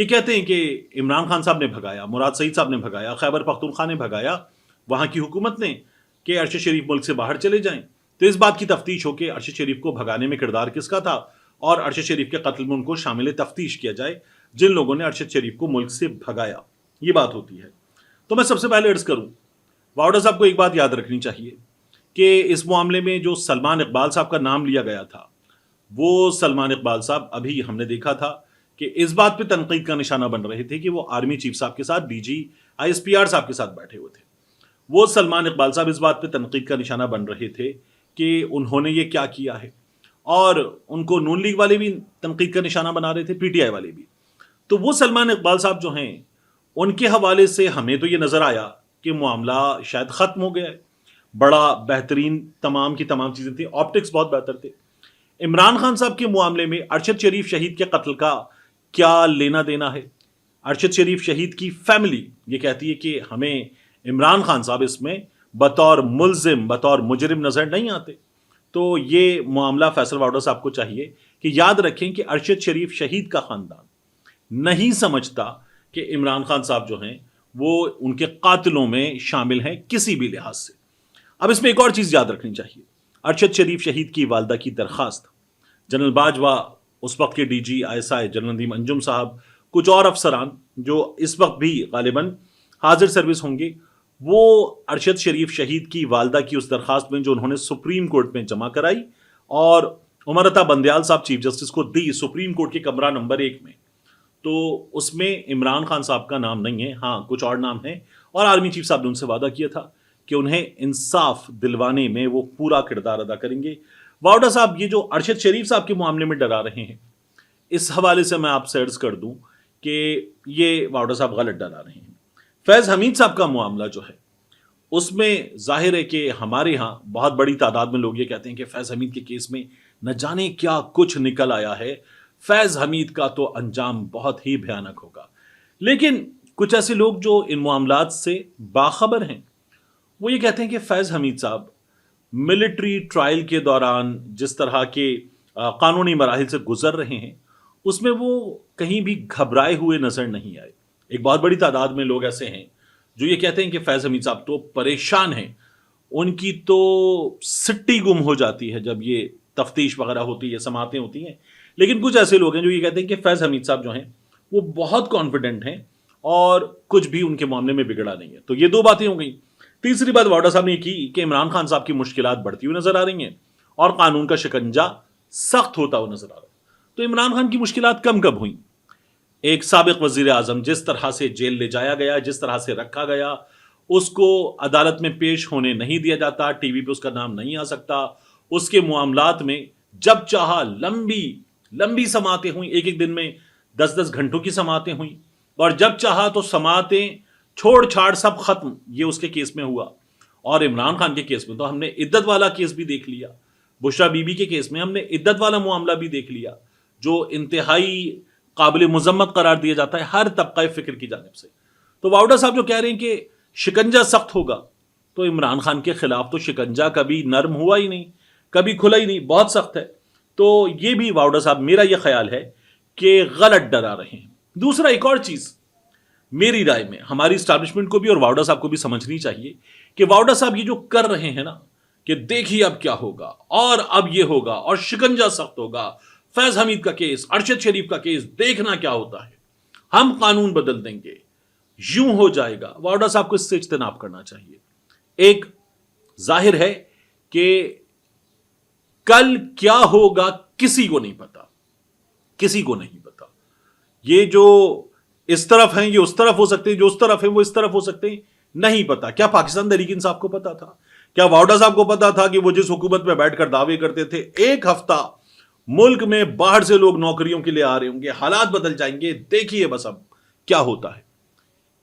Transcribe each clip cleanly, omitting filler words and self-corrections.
یہ کہتے ہیں کہ عمران خان صاحب نے بھگایا، مراد سعید صاحب نے بھگایا، خیبر پختونخوا نے بھگایا، وہاں کی حکومت نے کہ ارشد شریف ملک سے باہر چلے جائیں، تو اس بات کی تفتیش ہو کہ ارشد شریف کو بھگانے میں کردار کس کا تھا اور ارشد شریف کے قتل میں ان کو شامل تفتیش کیا جائے جن لوگوں نے ارشد شریف کو ملک سے بھگایا. یہ بات ہوتی ہے. تو میں سب سے پہلے عرض کروں، واؤڈا صاحب کو ایک بات یاد رکھنی چاہیے کہ اس معاملے میں جو سلمان اقبال صاحب کا نام لیا گیا تھا، وہ سلمان اقبال صاحب ابھی ہم نے دیکھا تھا کہ اس بات پہ تنقید کا نشانہ بن رہے تھے کہ وہ آرمی چیف صاحب کے ساتھ DG ISPR صاحب کے ساتھ بیٹھے ہوئے تھے. وہ سلمان اقبال صاحب اس بات پہ تنقید کا نشانہ بن رہے تھے کہ انہوں نے یہ کیا کیا ہے، اور ان کو نون لیگ والے بھی تنقید کا نشانہ بنا رہے تھے، PTI والے بھی. تو وہ سلمان اقبال صاحب جو ہیں ان کے حوالے سے ہمیں تو یہ نظر آیا کہ معاملہ شاید ختم ہو گیا ہے. بڑا بہترین تمام کی تمام چیزیں تھیں، آپٹکس بہت بہتر تھے. عمران خان صاحب کے معاملے میں ارشد شریف شہید کے قتل کا کیا لینا دینا ہے؟ ارشد شریف شہید کی فیملی یہ کہتی ہے کہ ہمیں عمران خان صاحب اس میں بطور ملزم، بطور مجرم نظر نہیں آتے. تو یہ معاملہ فیصل واؤڈا صاحب کو چاہیے کہ یاد رکھیں کہ ارشد شریف شہید کا خاندان نہیں سمجھتا کہ عمران خان صاحب جو ہیں وہ ان کے قاتلوں میں شامل ہیں کسی بھی لحاظ سے. اب اس میں ایک اور چیز یاد رکھنی چاہیے. ارشد شریف شہید کی والدہ کی درخواست، جنرل باجوہ، اس وقت کے DG ISI جنرل ندیم انجم صاحب، کچھ اور افسران جو اس وقت بھی غالباً حاضر سروس ہوں گے، وہ ارشد شریف شہید کی والدہ کی اس درخواست میں جو انہوں نے سپریم کورٹ میں جمع کرائی اور عمر عطا بندیال صاحب چیف جسٹس کو دی سپریم کورٹ کے کمرہ نمبر 1 میں، تو اس میں عمران خان صاحب کا نام نہیں ہے. ہاں کچھ اور نام ہیں، اور آرمی چیف صاحب نے ان سے وعدہ کیا تھا کہ انہیں انصاف دلوانے میں وہ پورا کردار ادا کریں گے. واؤڈا صاحب یہ جو ارشد شریف صاحب کے معاملے میں ڈرا رہے ہیں، اس حوالے سے میں آپ سے عرض کر دوں کہ یہ واؤڈا صاحب غلط ڈرا رہے ہیں. فیض حمید صاحب کا معاملہ جو ہے اس میں ظاہر ہے کہ ہمارے ہاں بہت بڑی تعداد میں لوگ یہ کہتے ہیں کہ فیض حمید کے کیس میں نہ جانے کیا کچھ نکل آیا ہے، فیض حمید کا تو انجام بہت ہی بھیانک ہوگا. لیکن کچھ ایسے لوگ جو ان معاملات سے باخبر ہیں وہ یہ کہتے ہیں کہ فیض حمید صاحب ملٹری ٹرائل کے دوران جس طرح کے قانونی مراحل سے گزر رہے ہیں اس میں وہ کہیں بھی گھبرائے ہوئے نظر نہیں آئے. ایک بہت بڑی تعداد میں لوگ ایسے ہیں جو یہ کہتے ہیں کہ فیض حمید صاحب تو پریشان ہیں، ان کی تو سٹی گم ہو جاتی ہے جب یہ تفتیش وغیرہ ہوتی ہے، سماعتیں ہوتی ہیں. لیکن کچھ ایسے لوگ ہیں جو یہ کہتے ہیں کہ فیض حمید صاحب جو ہیں وہ بہت کانفیڈنٹ ہیں اور کچھ بھی ان کے معاملے میں بگڑا نہیں ہے. تو یہ دو باتیں ہو گئیں. تیسری بات واؤڈا صاحب نے کی کہ عمران خان صاحب کی مشکلات بڑھتی ہوئی نظر آ رہی ہیں اور قانون کا شکنجہ سخت ہوتا ہوا نظر آ رہا ہے. تو عمران خان کی مشکلات کم کب ہوئیں؟ ایک سابق وزیر اعظم جس طرح سے جیل لے جایا گیا، جس طرح سے رکھا گیا، اس کو عدالت میں پیش ہونے نہیں دیا جاتا، TV پہ اس کا نام نہیں آ سکتا، اس کے معاملات میں جب چاہا لمبی سماعتیں ہوئیں، ایک دن میں 10 گھنٹوں کی سماعتیں ہوئیں، اور جب چاہا تو سماعتیں چھوڑ چھاڑ سب ختم. یہ اس کے کیس میں ہوا. اور عمران خان کے کیس میں تو ہم نے عدت والا کیس بھی دیکھ لیا، بشرا بی بی کے کیس میں ہم نے عدت والا معاملہ بھی دیکھ لیا جو انتہائی قابل مذمت قرار دیا جاتا ہے ہر طبقہ فکر کی جانب سے. تو واؤڈا صاحب جو کہہ رہے ہیں کہ شکنجہ سخت ہوگا، تو عمران خان کے خلاف تو شکنجہ کبھی نرم ہوا ہی نہیں، کبھی کھلا ہی نہیں، بہت سخت ہے. تو یہ بھی واؤڈا صاحب میرا یہ خیال ہے کہ غلط ڈرا رہے ہیں. دوسرا ایک اور چیز میری رائے میں ہماری اسٹیبلشمنٹ کو بھی اور واؤڈا صاحب کو بھی سمجھنی چاہیے کہ واؤڈا صاحب یہ جو کر رہے ہیں نا کہ دیکھیے اب کیا ہوگا اور اب یہ ہوگا اور شکنجہ سخت ہوگا، فیض حمید کا کیس، ارشد شریف کا کیس، دیکھنا کیا ہوتا ہے، ہم قانون بدل دیں گے، یوں ہو جائے گا. واؤڈا صاحب کو اس سے اجتناب کرنا چاہیے. ایک ظاہر ہے کہ کل کیا ہوگا کسی کو نہیں پتا، کسی کو نہیں پتا. یہ جو اس طرف ہیں یہ اس طرف ہو سکتے ہیں، جو اس طرف ہیں وہ اس طرف ہو سکتے ہیں، نہیں پتا. کیا پاکستان تحریک انصاف کو پتا تھا؟ کیا واؤڈا صاحب کو پتا تھا کہ وہ جس حکومت میں بیٹھ کر دعوے کرتے تھے ایک ہفتہ ملک میں باہر سے لوگ نوکریوں کے لیے آ رہے ہوں گے، حالات بدل جائیں گے، دیکھیے بس اب کیا ہوتا ہے؟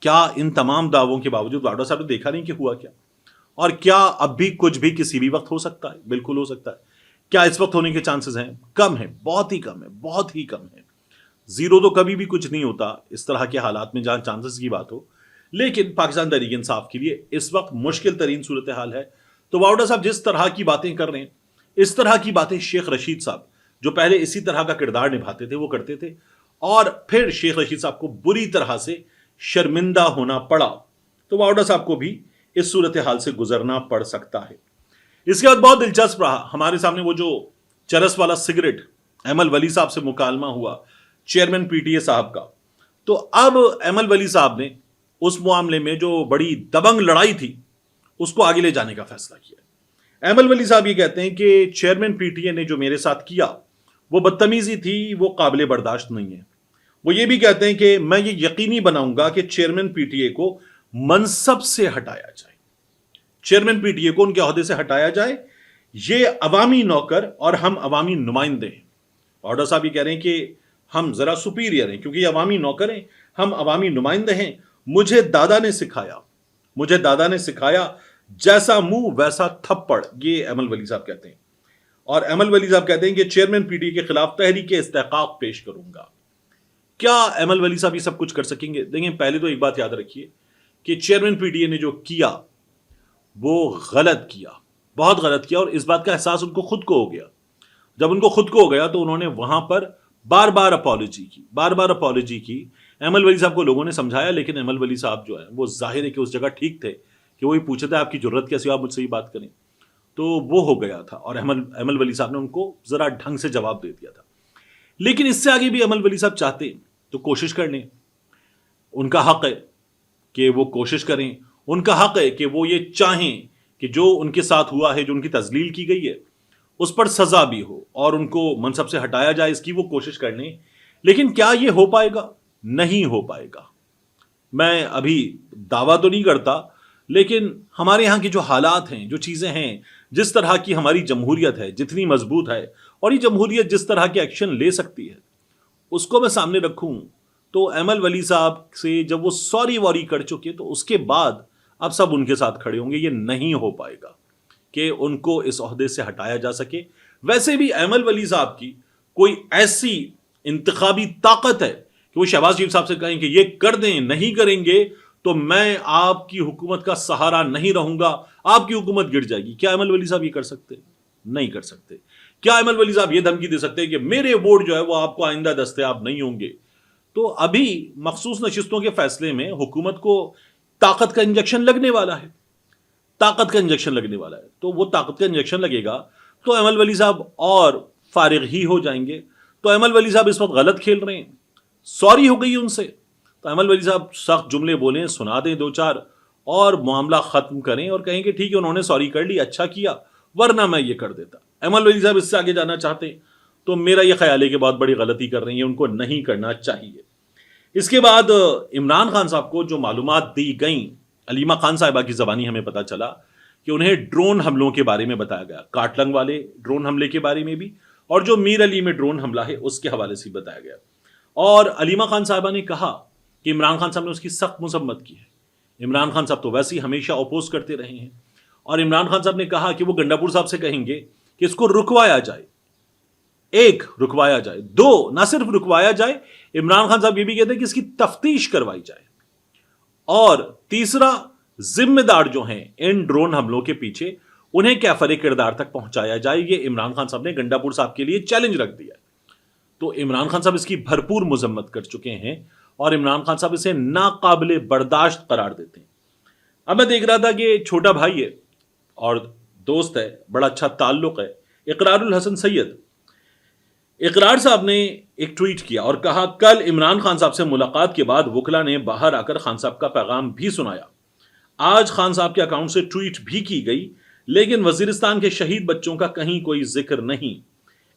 کیا ان تمام دعووں کے باوجود واؤڈا صاحب نے دیکھا نہیں کہ ہوا کیا؟ اور کیا اب بھی کچھ بھی کسی بھی وقت ہو سکتا ہے؟ بالکل ہو سکتا ہے. کیا اس وقت ہونے کے چانسز ہیں؟ کم ہے، بہت ہی کم ہے، بہت ہی کم ہے. زیرو تو کبھی بھی کچھ نہیں ہوتا اس طرح کے حالات میں جہاں چانسز کی بات ہو. لیکن پاکستان تحریک انصاف کے لیے اس وقت مشکل ترین صورتحال ہے. تو واؤڈا صاحب جس طرح کی باتیں کر رہے ہیں، اس طرح کی باتیں شیخ رشید صاحب جو پہلے اسی طرح کا کردار نبھاتے تھے وہ کرتے تھے. اور پھر شیخ رشید صاحب کو بری طرح سے شرمندہ ہونا پڑا، تو واؤڈا صاحب کو بھی اس صورتحال سے گزرنا پڑ سکتا ہے۔ اس کے بعد بہت دلچسپ رہا ہمارے سامنے وہ جو چرس والا سگریٹ ایمل ولی صاحب سے مکالمہ ہوا چیئرمین پی ٹی اے صاحب کا۔ تو اب ایمل ولی صاحب نے اس معاملے میں جو بڑی دبنگ لڑائی تھی اس کو آگے لے جانے کا فیصلہ کیا۔ ایمل ولی صاحب یہ کہتے ہیں کہ چیئرمین پی ٹی اے نے جو میرے ساتھ کیا وہ بدتمیزی تھی، وہ قابل برداشت نہیں ہے۔ وہ یہ بھی کہتے ہیں کہ میں یہ یقینی بناؤں گا کہ چیئرمین پی ٹی اے کو منصب سے ہٹایا جائے، چیئرمین پی ٹی اے کو ان کے عہدے سے ہٹایا جائے۔ یہ عوامی نوکر اور ہم عوامی نمائندے ہیں۔ واؤڈا صاحب یہ کہہ رہے ہیں کہ ہم ذرا سپیریئر ہیں کیونکہ یہ عوامی نوکر ہیں، ہم عوامی نمائندے ہیں۔ مجھے دادا نے سکھایا جیسا منہ ویسا تھپڑ، یہ ایمل ولی صاحب کہتے ہیں۔ اور ایمل ولی صاحب کہتے ہیں کہ چیئرمین پی ٹی اے کے خلاف تحریک استحقاق پیش کروں گا۔ کیا ایمل ولی صاحب یہ سب کچھ کر سکیں گے؟ دیکھیں، پہلے تو ایک بات یاد رکھیے کہ چیئرمین پی ٹی اے نے جو کیا وہ غلط کیا، بہت غلط کیا، اور اس بات کا احساس ان کو خود کو ہو گیا۔ جب ان کو خود کو ہو گیا تو انہوں نے وہاں پر بار بار اپالوجی کی۔ ایمل ولی صاحب کو لوگوں نے سمجھایا، لیکن ایمل ولی صاحب جو ہے وہ ظاہر ہے کہ اس جگہ ٹھیک تھے کہ وہی پوچھتے آپ کی جرت کیسی آپ مجھ سے یہ بات کریں، تو وہ ہو گیا تھا، اور ایمل ولی صاحب نے ان کو ذرا ڈھنگ سے جواب دے دیا تھا۔ لیکن اس سے آگے بھی ایمل ولی صاحب چاہتے تو کوشش کر لیں، ان کا حق ہے کہ وہ کوشش کریں، ان کا حق ہے کہ وہ یہ چاہیں کہ جو ان کے ساتھ ہوا ہے، جو ان کی تذلیل کی گئی ہے، اس پر سزا بھی ہو اور ان کو منصب سے ہٹایا جائے، اس کی وہ کوشش کر لیں۔ لیکن کیا یہ ہو پائے گا؟ نہیں ہو پائے گا۔ میں ابھی دعویٰ تو نہیں کرتا، لیکن ہمارے یہاں کی جو حالات ہیں، جو چیزیں ہیں، جس طرح کی ہماری جمہوریت ہے، جتنی مضبوط ہے، اور یہ جمہوریت جس طرح کے ایکشن لے سکتی ہے، اس کو میں سامنے رکھوں تو ایمل ولی صاحب سے جب وہ سوری کر چکے تو اس کے بعد اب سب ان کے ساتھ کھڑے ہوں گے۔ یہ نہیں ہو پائے گا کہ ان کو اس عہدے سے ہٹایا جا سکے۔ ویسے بھی ایمل ولی صاحب کی کوئی ایسی انتخابی طاقت ہے کہ وہ شہباز شریف صاحب سے کہیں کہ یہ کر دیں، نہیں کریں گے تو میں آپ کی حکومت کا سہارا نہیں رہوں گا، آپ کی حکومت گر جائے گی۔ کیا ایمل ولی صاحب یہ کر سکتے؟ نہیں کر سکتے۔ کیا ایمل ولی صاحب یہ دھمکی دے سکتے ہیں کہ میرے ووٹ جو ہے وہ آپ کو آئندہ دستیاب نہیں ہوں گے؟ تو ابھی مخصوص نشستوں کے فیصلے میں حکومت کو طاقت کا انجیکشن لگنے والا ہے، تو وہ طاقت کا انجیکشن لگے گا تو ایمل ولی صاحب اور فارغ ہی ہو جائیں گے۔ تو ایمل ولی صاحب اس وقت غلط کھیل رہے ہیں، سوری ہو گئی ان سے، تو ایمل ولی صاحب سخت جملے بولیں، سنا دیں دو چار، اور معاملہ ختم کریں اور کہیں کہ ٹھیک ہے انہوں نے سوری کر لی، اچھا کیا، ورنہ میں یہ کر دیتا۔ ایمل ولی صاحب اس سے آگے جانا چاہتے ہیں تو میرا یہ خیال ہے کہ بہت بڑی غلطی کر رہی ہیں، ان کو نہیں کرنا چاہیے۔ اس کے بعد عمران خان صاحب کو جو معلومات دی گئیں، علیمہ خان صاحبہ کی زبانی ہمیں پتہ چلا کہ انہیں ڈرون حملوں کے بارے میں بتایا گیا، کاٹلنگ والے ڈرون حملے کے بارے میں بھی، اور جو میر علی میں ڈرون حملہ ہے اس کے حوالے سے بتایا گیا۔ اور علیمہ خان صاحبہ نے کہا کہ عمران خان صاحب نے اس کی سخت مذمت کی ہے۔ عمران خان صاحب تو ویسے ہی ہمیشہ اپوز کرتے رہے ہیں، اور عمران خان صاحب نے کہا کہ وہ گنڈاپور صاحب سے کہیں گے کہ اس کو رکوایا جائے، ایک رکوایا جائے، دو نہ صرف رکوایا جائے، عمران خان صاحب یہ بھی کہتے ہیں کہ اس کی تفتیش کروائی جائے، اور تیسرا ذمہ دار جو ہیں ان ڈرون حملوں کے پیچھے انہیں کیفر کردار تک پہنچایا جائے۔ یہ عمران خان صاحب نے گنڈاپور صاحب کے لیے چیلنج رکھ دیا۔ تو عمران خان صاحب اس کی بھرپور مذمت کر چکے ہیں، اور عمران خان صاحب اسے ناقابل برداشت قرار دیتے ہیں۔ اب میں دیکھ رہا تھا کہ چھوٹا بھائی ہے اور دوست ہے، بڑا اچھا تعلق ہے، اقرار الحسن سید، اقرار صاحب نے ایک ٹویٹ کیا اور کہا کل عمران خان صاحب سے ملاقات کے بعد وکلا نے باہر آ کر خان صاحب کا پیغام بھی سنایا۔ آج خان صاحب کے اکاؤنٹ سے ٹویٹ بھی کی گئی، لیکن وزیرستان کے شہید بچوں کا کہیں کوئی ذکر نہیں،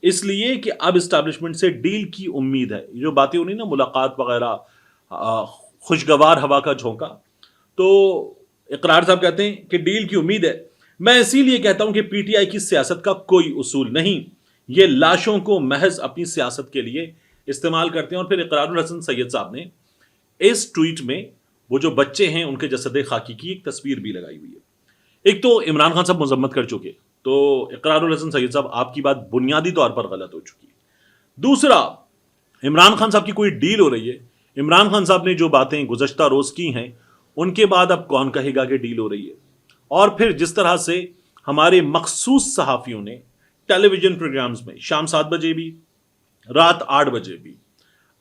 اس لیے کہ اب اسٹیبلشمنٹ سے ڈیل کی امید ہے۔ یہ جو باتیں ہونی نا، ملاقات وغیرہ، خوشگوار ہوا کا جھونکا، تو اقرار صاحب کہتے ہیں کہ ڈیل کی امید ہے۔ میں اسی لیے کہتا ہوں کہ پی ٹی آئی کی سیاست کا کوئی اصول نہیں، یہ لاشوں کو محض اپنی سیاست کے لیے استعمال کرتے ہیں۔ اور پھر اقرار الحسن سید صاحب نے اس ٹویٹ میں وہ جو بچے ہیں ان کے جسد خاکی کی ایک تصویر بھی لگائی ہوئی ہے۔ ایک تو عمران خان صاحب مذمت کر چکے، تو اقرار الحسن سید صاحب آپ کی بات بنیادی طور پر غلط ہو چکی ہے۔ دوسرا، عمران خان صاحب کی کوئی ڈیل ہو رہی ہے، عمران خان صاحب نے جو باتیں گزشتہ روز کی ہیں ان کے بعد اب کون کہے گا کہ ڈیل ہو رہی ہے؟ اور پھر جس طرح سے ہمارے مخصوص صحافیوں نے ٹیلی ویژن پروگرامز میں شام 7 بجے بھی، رات 8 بجے بھی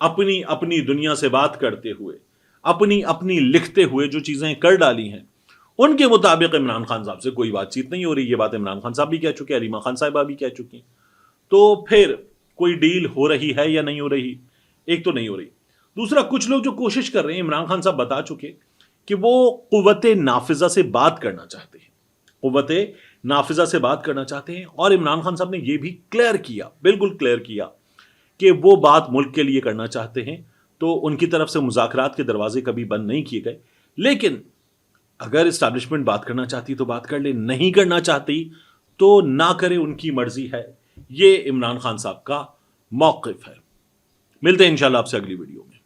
اپنی اپنی دنیا سے بات کرتے ہوئے، اپنی اپنی لکھتے ہوئے جو چیزیں کر ڈالی ہیں، ان کے مطابق عمران خان صاحب سے کوئی بات چیت نہیں ہو رہی. یہ بات عمران خان صاحب بھی کہہ چکے ہیں، علیمہ خان صاحبہ بھی کہہ چکی ہیں. تو پھر کوئی ڈیل ہو رہی ہے یا نہیں ہو رہی؟ ایک تو نہیں ہو رہی. دوسرا، کچھ لوگ جو کوشش کر رہے ہیں، عمران خان صاحب بتا چکے کہ وہ قوت نافذہ سے بات کرنا چاہتے ہیں، قوت نافذہ سے بات کرنا چاہتے ہیں. اور عمران خان صاحب نے یہ بھی کلیئر کیا، بالکل کلیئر کیا کہ وہ بات ملک کے لیے کرنا چاہتے ہیں. تو ان کی طرف سے مذاکرات کے دروازے کبھی بند نہیں کیے گئے. لیکن اگر اسٹیبلشمنٹ بات کرنا چاہتی تو بات کر لے، نہیں کرنا چاہتی تو نہ کرے، ان کی مرضی ہے. یہ عمران خان صاحب کا موقف ہے. ملتے ہیں انشاءاللہ آپ سے اگلی ویڈیو میں.